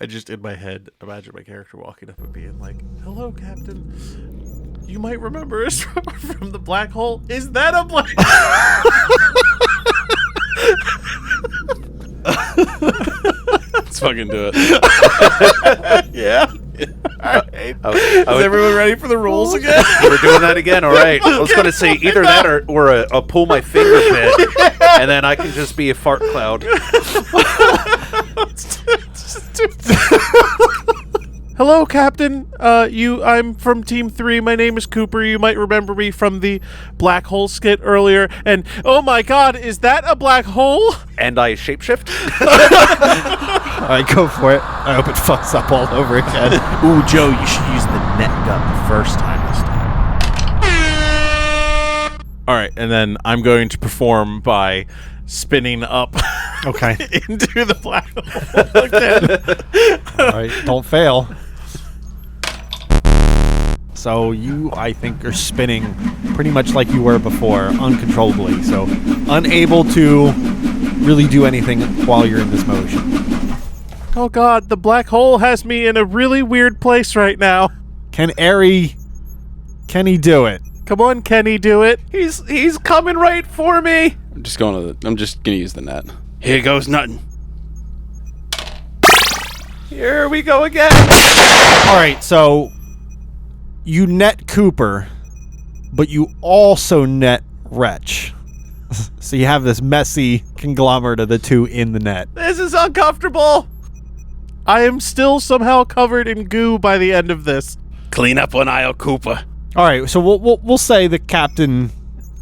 I just, in my head, imagine my character walking up and being like, "Hello, Captain. You might remember us from the black hole. Is that a black Let's fucking do it. Yeah. All right. Is Everyone ready for the rules again? We're doing that again. All right. I was going to say either that or a pull my finger bit, and then I can just be a fart cloud. Hello, Captain. I'm from Team 3. My name is Cooper. You might remember me from the black hole skit earlier. And, oh my god, is that a black hole? And I shapeshift. All right, go for it. I hope it fucks up all over again. Ooh, Joe, you should use the net gun the first time this time. All right, and then I'm going to perform by spinning up Okay. into the black hole again. All right, don't fail. So you, I think, are spinning pretty much like you were before, uncontrollably. So unable to really do anything while you're in this motion. Oh god, the black hole has me in a really weird place right now. Can he do it? Come on, Kenny, do it. He's coming right for me. I'm just gonna use the net. Here goes nothing. Here we go again. All right, so you net Cooper, but you also net Wretch. So you have this messy conglomerate of the two in the net. This is uncomfortable. I am still somehow covered in goo by the end of this. Clean up on Isle Cooper. All right, so we'll say the captain,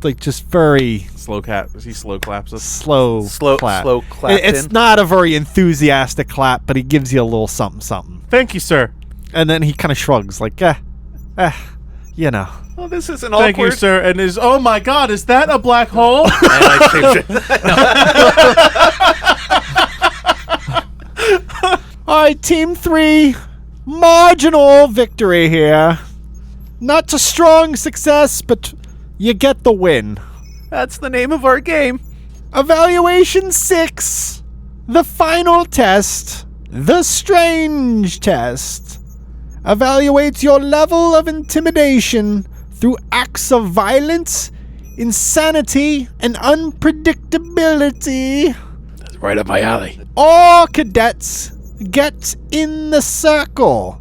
like, just very Slow claps us. slow clap. Slow clap. It's not a very enthusiastic clap, but he gives you a little something. Thank you, sir. And then he kind of shrugs, like, you know. Oh, this isn't awkward. Thank you, sir. And oh my god, is that a black hole? And I shapeshift. All right, Team 3, marginal victory here. Not a strong success, but you get the win. That's the name of our game. Evaluation 6, the final test, the strange test, evaluates your level of intimidation through acts of violence, insanity, and unpredictability. That's right up my alley. All cadets get in the circle.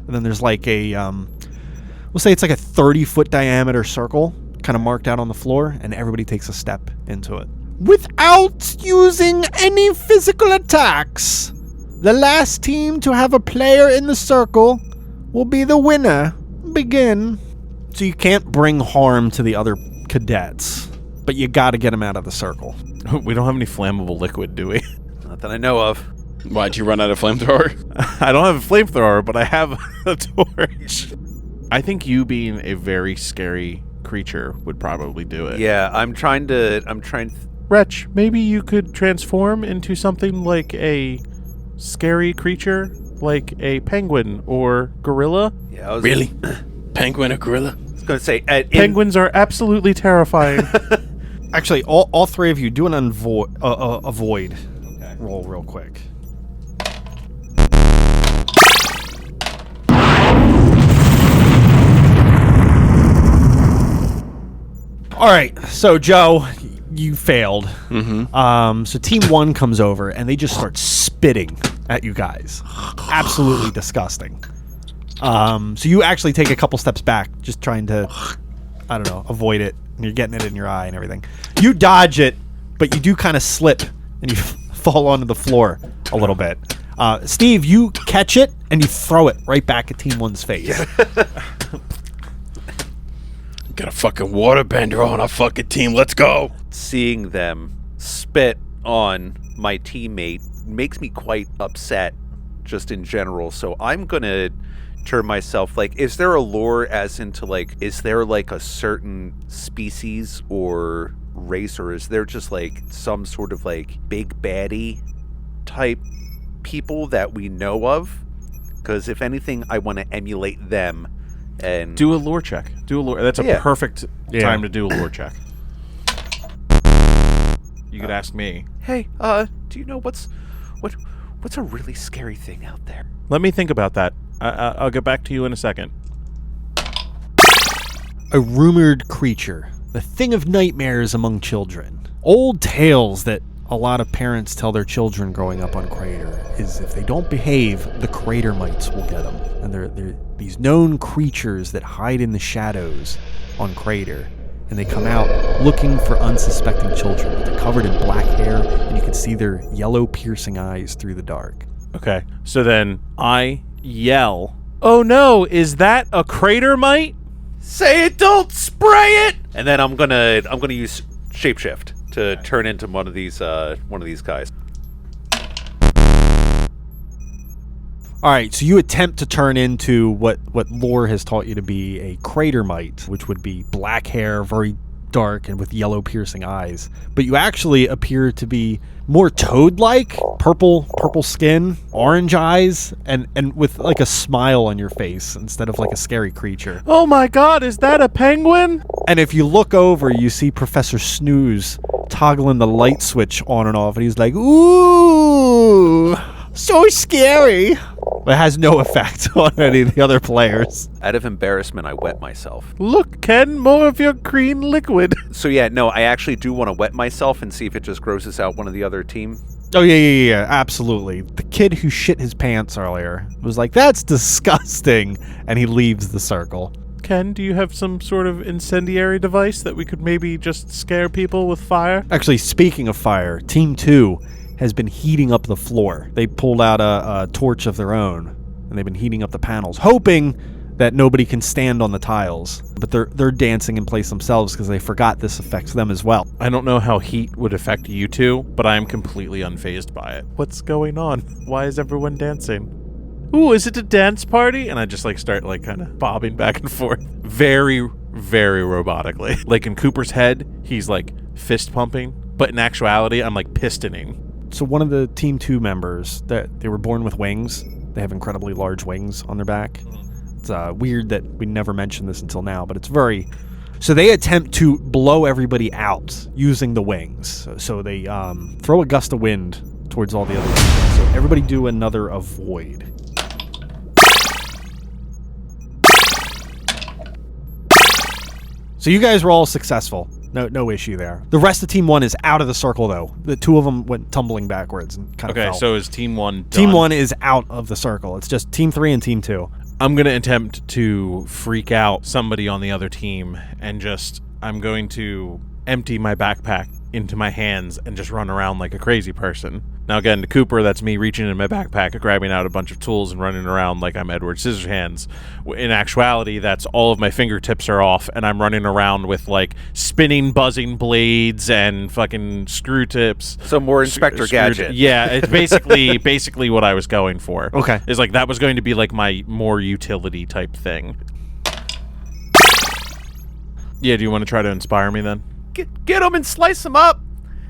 And then there's like a, we'll say it's like a 30-foot diameter circle, kind of marked out on the floor, and everybody takes a step into it. Without using any physical attacks, the last team to have a player in the circle will be the winner. Begin. So you can't bring harm to the other cadets, but you gotta get them out of the circle. We don't have any flammable liquid, do we? Not that I know of. Why'd you run out of flamethrower? I don't have a flamethrower, but I have a torch. I think you being a very scary creature would probably do it. Yeah, I'm trying. Wretch, maybe you could transform into something like a scary creature, like a penguin or gorilla. Yeah, I was Really? Penguin or gorilla? going to say Penguins are absolutely terrifying. Actually, all three of you do an avoid roll real quick. All right, so Joe, you failed. Mm-hmm. So Team 1 comes over and they just start spitting at you guys. Absolutely disgusting. So you actually take a couple steps back, just trying to, I don't know, avoid it. And you're getting it in your eye and everything. You dodge it, but you do kind of slip and you fall onto the floor a little bit. Steve, you catch it and you throw it right back at Team 1's face. Got a fucking waterbender on our fucking team. Let's go. seeing them spit on my teammate makes me quite upset just in general. So I'm going to turn myself, like, is there a lore as into, like, is there, like, a certain species or race, or is there just, like, some sort of, like, big baddie type people that we know of? Because if anything, I want to emulate them and Do a lore check. That's a perfect time to do a lore check. You could ask me. Hey, do you know what's What's a really scary thing out there? Let me think about that. I'll get back to you in a second. A rumored creature, the thing of nightmares among children. Old tales that a lot of parents tell their children growing up on Crater is if they don't behave, the Crater mites will get them. And they're these known creatures that hide in the shadows on Crater. And they come out looking for unsuspecting children. But they're covered in black hair, and you can see their yellow piercing eyes through the dark. Okay, so then I yell, "Oh no, is that a crater mite?" Say it, don't spray it. And then I'm gonna use shapeshift to turn into one of these guys. All right, so you attempt to turn into what lore has taught you to be a crater mite, which would be black hair, very dark, and with yellow piercing eyes. But you actually appear to be more toad-like, purple skin, orange eyes, and with like a smile on your face instead of like a scary creature. Oh my god, is that a penguin? And if you look over, you see Professor Snooze toggling the light switch on and off, and he's like, "Ooh, so scary." But it has no effect on any of the other players. Out of embarrassment, I wet myself. Look, Ken, more of your green liquid. So yeah, no, I actually do want to wet myself and see if it just grosses out one of the other team. Oh, yeah, absolutely. The kid who shit his pants earlier was like, "That's disgusting," and he leaves the circle. Ken, do you have some sort of incendiary device that we could maybe just scare people with fire? Actually, speaking of fire, Team 2 has been heating up the floor. They pulled out a torch of their own, and they've been heating up the panels, hoping that nobody can stand on the tiles. But they're dancing in place themselves because they forgot this affects them as well. I don't know how heat would affect you two, but I am completely unfazed by it. What's going on? Why is everyone dancing? Ooh, is it a dance party? And I just start kind of bobbing back and forth. Very, very robotically. Like in Cooper's head, he's fist pumping, but in actuality, I'm pistoning. So one of the Team 2 members, that they were born with wings. They have incredibly large wings on their back. It's weird that we never mentioned this until now, but it's very... So they attempt to blow everybody out using the wings. So they throw a gust of wind towards all the other people. So everybody do another avoid. So you guys were all successful. No issue there. The rest of Team 1 is out of the circle, though. The two of them went tumbling backwards and kind of fell. Okay, so is Team 1 done? Team 1 is out of the circle. It's just Team 3 and Team 2. I'm going to attempt to freak out somebody on the other team, and I'm going to empty my backpack into my hands and just run around like a crazy person. Now again, to Cooper, that's me reaching in my backpack, grabbing out a bunch of tools and running around like I'm Edward Scissorhands. In actuality, that's all of my fingertips are off, and I'm running around with spinning, buzzing blades and fucking screw tips. So more Inspector Gadget. Yeah, it's basically what I was going for. Okay. Is that was going to be my more utility type thing. Yeah, do you want to try to inspire me then? Get them and slice them up.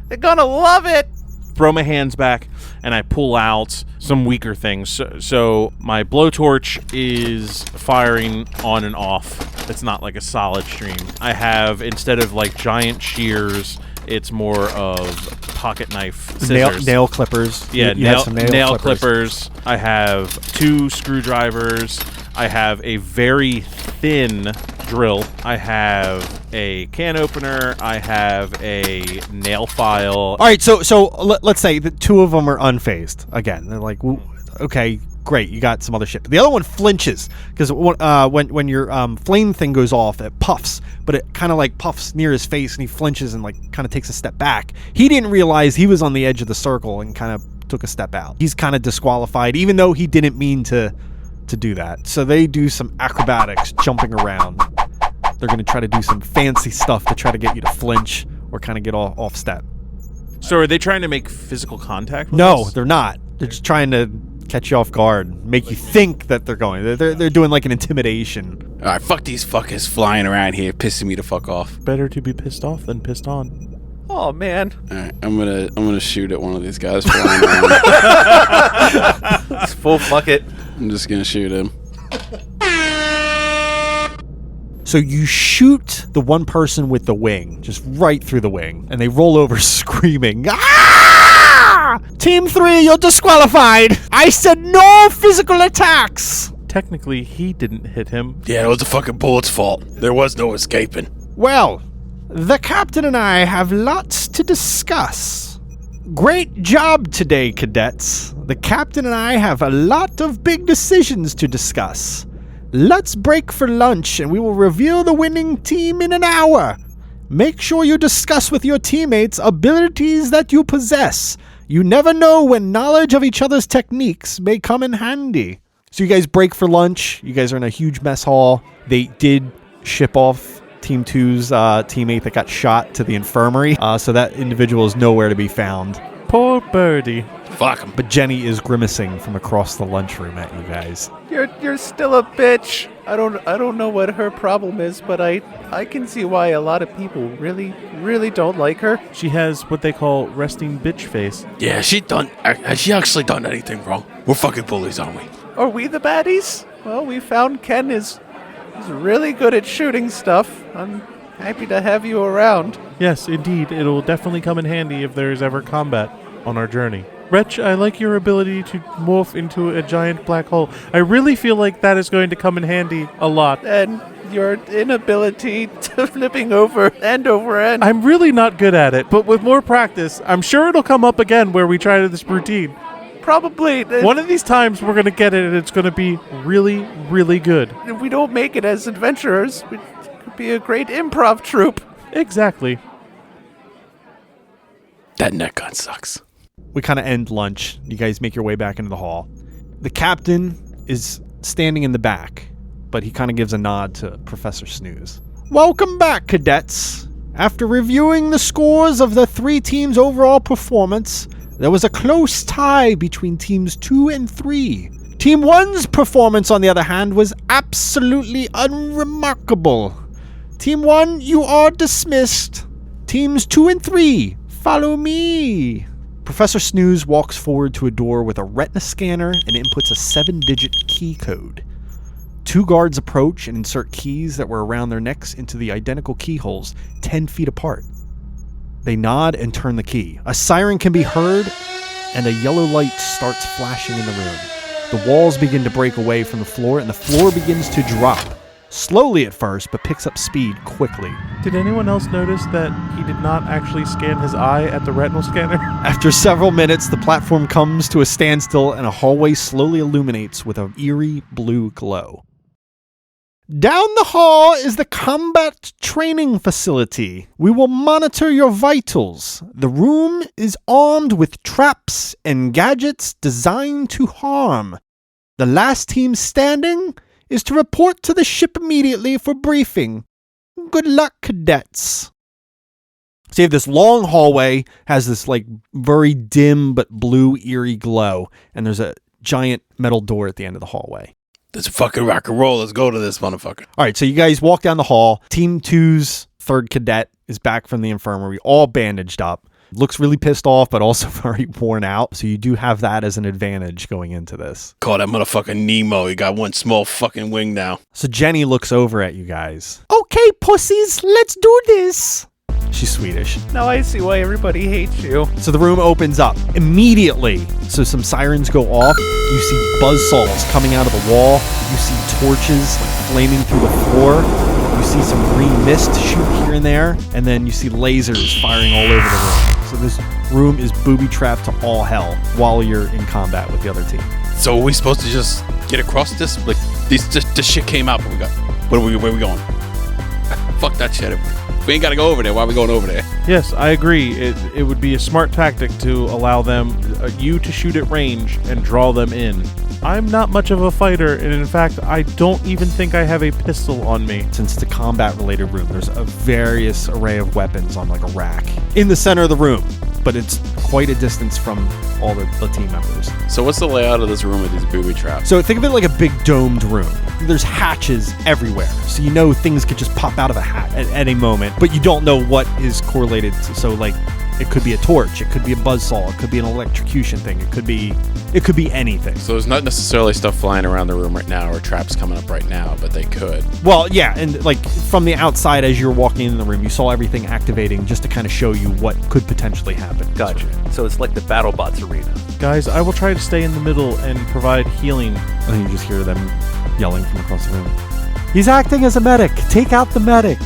They're gonna love it. Throw my hands back, and I pull out some weaker things. So my blowtorch is firing on and off. It's not a solid stream. I have, instead of giant shears, it's more of pocket knife scissors. Nail clippers. Yeah, You have some nail clippers. I have 2 screwdrivers. I have a very thin drill. I have a can opener. I have a nail file. All right, so let's say the 2 of them are unfazed. Again, they're like, okay, great, you got some other shit. But the other one flinches because when your flame thing goes off, it puffs, but it kind of puffs near his face, and he flinches and kind of takes a step back. He didn't realize he was on the edge of the circle and kind of took a step out. He's kind of disqualified, even though he didn't mean to do that. So they do some acrobatics, jumping around. They're going to try to do some fancy stuff to try to get you to flinch or kind of get off step. So are they trying to make physical contact with No, us? they're not. They're just trying to catch you off guard, make you think that they're going. They're doing an intimidation. All right, fuck these fuckers flying around here, pissing me the fuck off. Better to be pissed off than pissed on. Oh man. All right, I'm gonna shoot at one of these guys flying around. It's full bucket. I'm just gonna shoot him. So you shoot the one person with the wing, just right through the wing, and they roll over screaming, "Ah!" Team 3, you're disqualified. I said no physical attacks. Technically, he didn't hit him. Yeah, it was the fucking bullet's fault. There was no escaping. Well, the captain and I have lots to discuss. Great job today, cadets. The captain and I have a lot of big decisions to discuss. Let's break for lunch and we will reveal the winning team in an hour. Make sure you discuss with your teammates abilities that you possess. You never know when knowledge of each other's techniques may come in handy. So you guys break for lunch. You guys are in a huge mess hall. They did ship off Team 2's teammate that got shot to the infirmary. So that individual is nowhere to be found. Poor birdie. Fuck him. But Jenny is grimacing from across the lunchroom at you guys. You're still a bitch. I don't know what her problem is, but I can see why a lot of people really don't like her. She has what they call resting bitch face. Yeah, has she actually done anything wrong? We're fucking bullies, aren't we? Are we the baddies? Well, we found Ken is really good at shooting stuff. I'm happy to have you around. Yes, indeed. It'll definitely come in handy if there is ever combat on our journey. Wretch, I like your ability to morph into a giant black hole. I really feel like that is going to come in handy a lot. And your inability to flipping over and over and... I'm really not good at it, but with more practice, I'm sure it'll come up again where we try this routine. Probably. One of these times we're going to get it and it's going to be really, really good. If we don't make it as adventurers, we could be a great improv troupe. Exactly. That net gun sucks. We kind of end lunch. You guys make your way back into the hall. The captain is standing in the back, but he kind of gives a nod to Professor Snooze. Welcome back, cadets. After reviewing the scores of the 3 teams' overall performance, there was a close tie between teams 2 and 3. Team 1's performance, on the other hand, was absolutely unremarkable. Team 1, you are dismissed. Teams 2 and 3, follow me. Professor Snooze walks forward to a door with a retina scanner and inputs a 7-digit key code. 2 guards approach and insert keys that were around their necks into the identical keyholes 10 feet apart. They nod and turn the key. A siren can be heard, and a yellow light starts flashing in the room. The walls begin to break away from the floor, and the floor begins to drop. Slowly at first, but picks up speed quickly. Did anyone else notice that he did not actually scan his eye at the retinal scanner? After several minutes, the platform comes to a standstill, and a hallway slowly illuminates with an eerie blue glow. Down the hall is the combat training facility. We will monitor your vitals. The room is armed with traps and gadgets designed to harm. The last team standing is to report to the ship immediately for briefing. Good luck, cadets. So you have this long hallway, has this like very dim but blue eerie glow, and there's a giant metal door at the end of the hallway. This is fucking rock and roll. Let's go to this motherfucker. All right, so you guys walk down the hall. Team 2's 3rd cadet is back from the infirmary, all bandaged up. Looks really pissed off, but also very worn out. So you do have that as an advantage going into this. Call that motherfucking Nemo. He got one small fucking wing now. So Jenny looks over at you guys. Okay, pussies, let's do this. She's Swedish. Now I see why everybody hates you. So the room opens up immediately. So some sirens go off. You see buzzsaws coming out of the wall. You see torches flaming through the floor. You see some green mist shoot here and there. And then you see lasers firing all over the room. So this room is booby-trapped to all hell while you're in combat with the other team. So are we supposed to just get across this? Like, this shit came out, but where are we going? Fuck that shit. We ain't gotta go over there. Why are we going over there? Yes, I agree. It would be a smart tactic to allow them, you to shoot at range and draw them in. I'm not much of a fighter, and in fact, I don't even think I have a pistol on me. Since it's a combat-related room, there's a various array of weapons on like a rack in the center of the room, but it's quite a distance from all the team members. So what's the layout of this room with these booby traps? So think of it like a big domed room. There's hatches everywhere, so you know things could just pop out of a hat at any moment, but you don't know what is correlated to. So like It could be a torch. It could be a buzzsaw. It could be an electrocution thing. It could be anything. So there's not necessarily stuff flying around the room right now or traps coming up right now, but they could. Well, yeah, and like from the outside as you're walking in the room, you saw everything activating just to kind of show you what could potentially happen. Gotcha. So it's like the BattleBots arena. Guys, I will try to stay in the middle and provide healing. And then you just hear them yelling from across the room. He's acting as a medic. Take out the medic,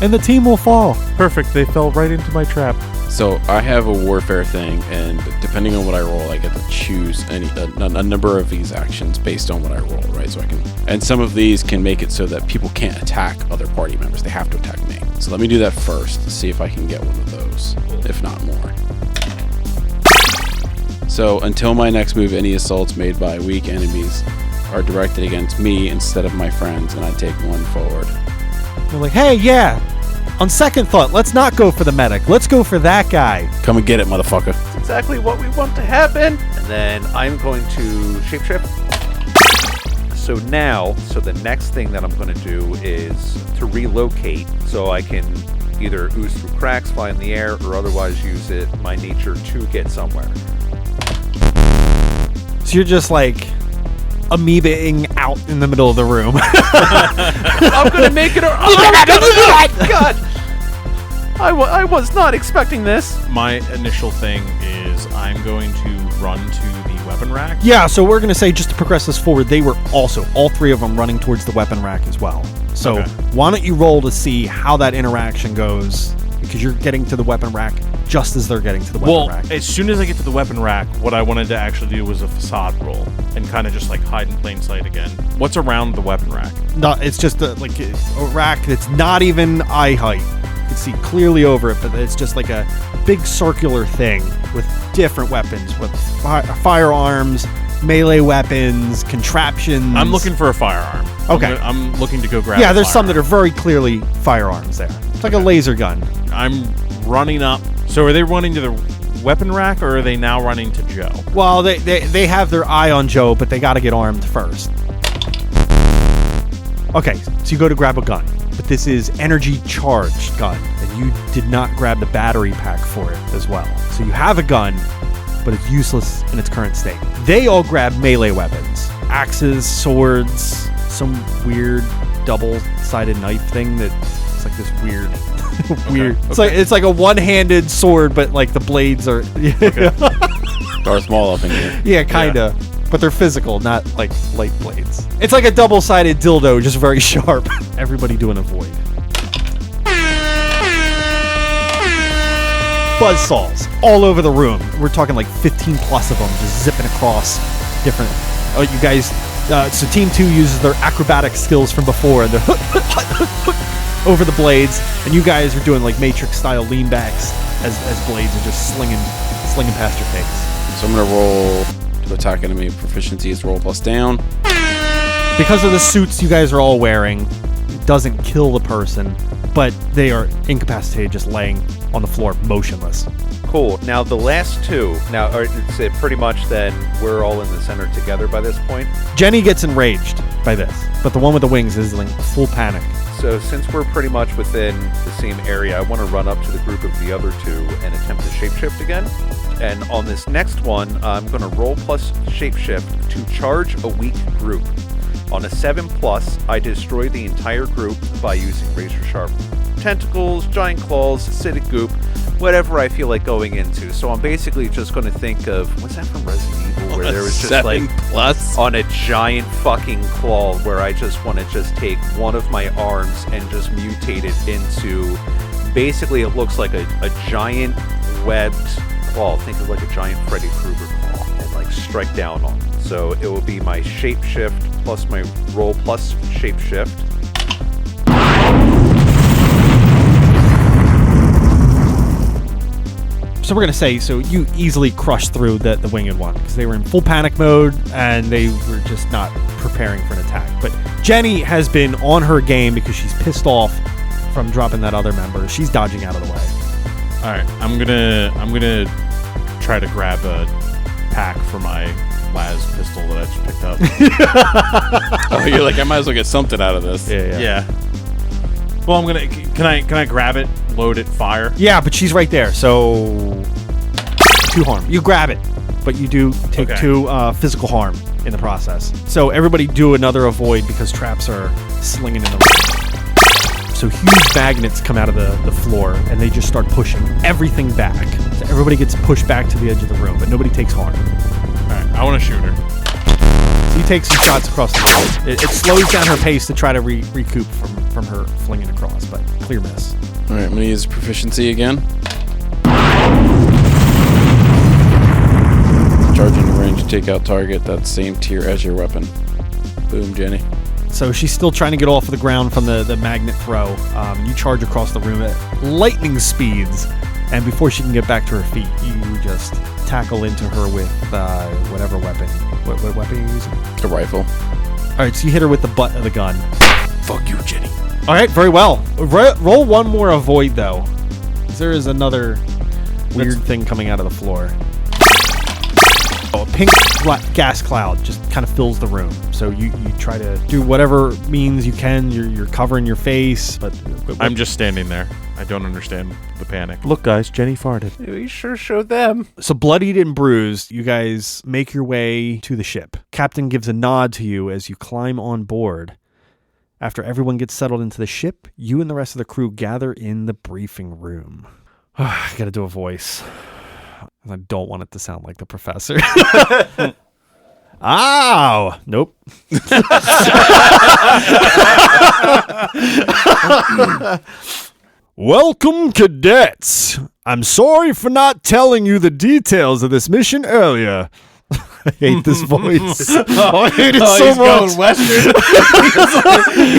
and the team will fall. Perfect. They fell right into my trap. So I have a warfare thing, and depending on what I roll, I get to choose a number of these actions based on what I roll, right? So I can, and some of these can make it so that people can't attack other party members. They have to attack me. So let me do that first to see if I can get one of those, if not more. So until my next move, any assaults made by weak enemies are directed against me instead of my friends, and I take one forward. They're like, hey, yeah. On second thought, let's not go for the medic. Let's go for that guy. Come and get it, motherfucker. That's exactly what we want to happen. And then I'm going to shapeshift. So the next thing that I'm going to do is to relocate so I can either ooze through cracks, fly in the air, or otherwise use my nature to get somewhere. So you're just like amoebaing out in the middle of the room. I'm going to make it. God. I was not expecting this. My initial thing is I'm going to run to the weapon rack. Yeah, so we're going to say, just to progress this forward, they were also, all three of them, running towards the weapon rack as well. So Okay. why don't you roll to see how that interaction goes, because you're getting to the weapon rack just as they're getting to the weapon Well, rack. as soon as I get to the weapon rack, what I wanted to actually do was a facade roll and kind of just like hide in plain sight again. What's around the weapon rack? No, it's just a rack that's not even eye height. You can see clearly over it, but it's just like a big circular thing with different weapons, with firearms, melee weapons, contraptions. I'm looking for a firearm. Okay. I'm looking to go grab Yeah, a there's some that are firearm. very clearly firearms there. It's like a laser gun. I'm running up. So are they running to the weapon rack, or are they now running to Joe? Well, they have their eye on Joe, but they got to get armed first. Okay, so you go to grab a gun, but this is energy charged gun, and you did not grab the battery pack for it as well. So you have a gun, but it's useless in its current state. They all grab melee weapons, axes, swords, some weird double-sided knife thing that it's like this weird. It's like a one-handed sword, but like the blades are Darth Maul up in here. yeah, kinda. But they're physical, not like light blades. It's like a double-sided dildo, just very sharp. Everybody doing a void. Buzzsaws all over the room. We're talking like 15 plus of them, just zipping across different. Oh, you guys. So Team 2 uses their acrobatic skills from before, and they're over the blades, and you guys are doing like Matrix-style leanbacks as blades are just slinging past your face. So I'm going to roll to attack enemy. Proficiency is roll plus down. Because of the suits you guys are all wearing, it doesn't kill the person, but they are incapacitated, just laying on the floor, motionless. Cool. Now the last two. Now it's pretty much then we're all in the center together by this point. Jenny gets enraged by this, but the one with the wings is in full panic. So since we're pretty much within the same area, I want to run up to the group of the other two and attempt to shapeshift again. And on this next one, I'm going to roll plus shapeshift to charge a weak group. On a 7+, I destroy the entire group by using razor sharp tentacles, giant claws, acidic goop, whatever I feel like going into. So I'm basically just going to think of, what's that from Resident Evil, where there was just like 7+. on a giant fucking claw where I just want to just take one of my arms and just mutate it into, basically it looks like a giant webbed claw. Think of like a giant Freddy Krueger claw and like strike down on it. So it will be my shapeshift plus my roll plus shapeshift. So we're going to say, so you easily crushed through the winged one, because they were in full panic mode, and they were just not preparing for an attack. But Jenny has been on her game because she's pissed off from dropping that other member. She's dodging out of the way. All right, I'm gonna try to grab a pack for my las pistol that I just picked up. Oh, you're like, I might as well get something out of this. Yeah. Well, I'm gonna. Can I grab it, load it, fire? Yeah, but she's right there, so 2 harm. You grab it, but you do take Okay. 2 physical harm in the process. So everybody do another avoid because traps are slinging in the room. So huge magnets come out of the floor, and they just start pushing everything back. So everybody gets pushed back to the edge of the room, but nobody takes harm. All right, I want to shoot her. So you take some shots across the room. It slows down her pace to try to recoup from her flinging across, but clear miss. All right, I'm gonna use proficiency again. Charging range, take out target. That's same tier as your weapon. Boom, Jenny. So she's still trying to get off the ground from the magnet throw. You charge across the room at lightning speeds, and before she can get back to her feet, you just tackle into her with whatever weapon. What weapon are you using? A rifle. All right, so you hit her with the butt of the gun. Fuck you, Jenny. All right, very well. Roll one more avoid, though. There is another weird thing coming out of the floor. A pink gas cloud just kind of fills the room. So you try to do whatever means you can. You're covering your face, but I'm just standing there. I don't understand the panic. Look, guys, Jenny farted. We sure showed them. So bloodied and bruised, you guys make your way to the ship. Captain gives a nod to you as you climb on board. After everyone gets settled into the ship, you and the rest of the crew gather in the briefing room. I gotta do a voice. I don't want it to sound like the professor. Ow! Nope. Welcome, cadets. I'm sorry for not telling you the details of this mission earlier. I hate this voice. I hate it so much. Going Western.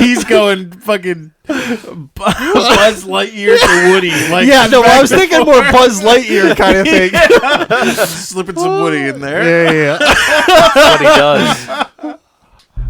He's going fucking Buzz Lightyear to Woody. Like Yeah, no, I was thinking more Buzz Lightyear kind of thing. slipping some Woody in there. Yeah. That's what he does.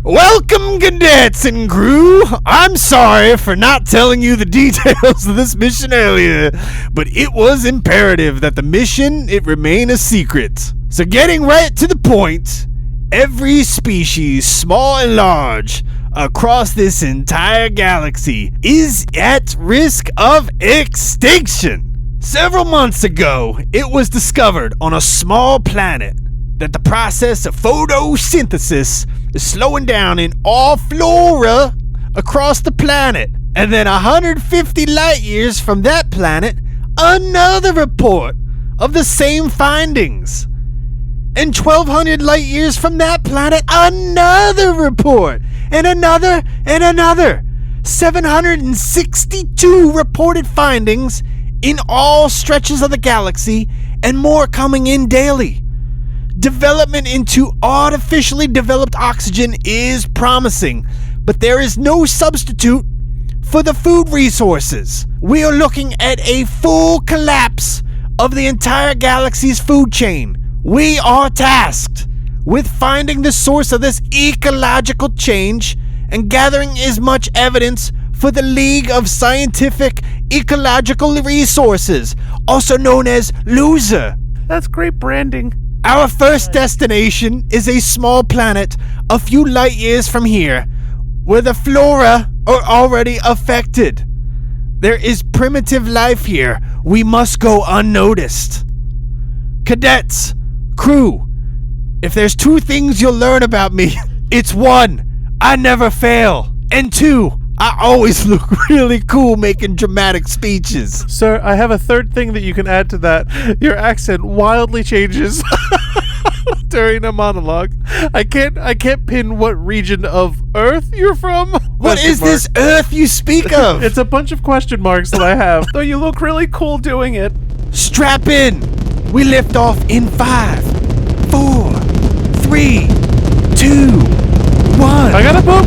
Welcome, cadets and crew. I'm sorry for not telling you the details of this mission earlier, but it was imperative that the mission it remain a secret. So getting right to the point, every species, small and large, across this entire galaxy is at risk of extinction. Several months ago, it was discovered on a small planet that the process of photosynthesis is slowing down in all flora across the planet. And then 150 light years from that planet, another report of the same findings. And 1,200 light years from that planet, another report. And another, and another. 762 reported findings in all stretches of the galaxy, and more coming in daily. Development into artificially developed oxygen is promising, but there is no substitute for the food resources. We are looking at a full collapse of the entire galaxy's food chain. We are tasked with finding the source of this ecological change and gathering as much evidence for the League of Scientific Ecological Resources, also known as LOSER. That's great branding. Our first destination is a small planet a few light years from here, where the flora are already affected. There is primitive life here. We must go unnoticed. Cadets, crew, if there's 2 things you'll learn about me, it's 1, I never fail, and 2, I always look really cool making dramatic speeches. Sir, I have a third thing that you can add to that. Your accent wildly changes during a monologue. I can't pin what region of Earth you're from. What is this Earth you speak of? It's a bunch of question marks that I have. Though you look really cool doing it. Strap in. We lift off in 5, 4, 3, 2, 1. I gotta poop.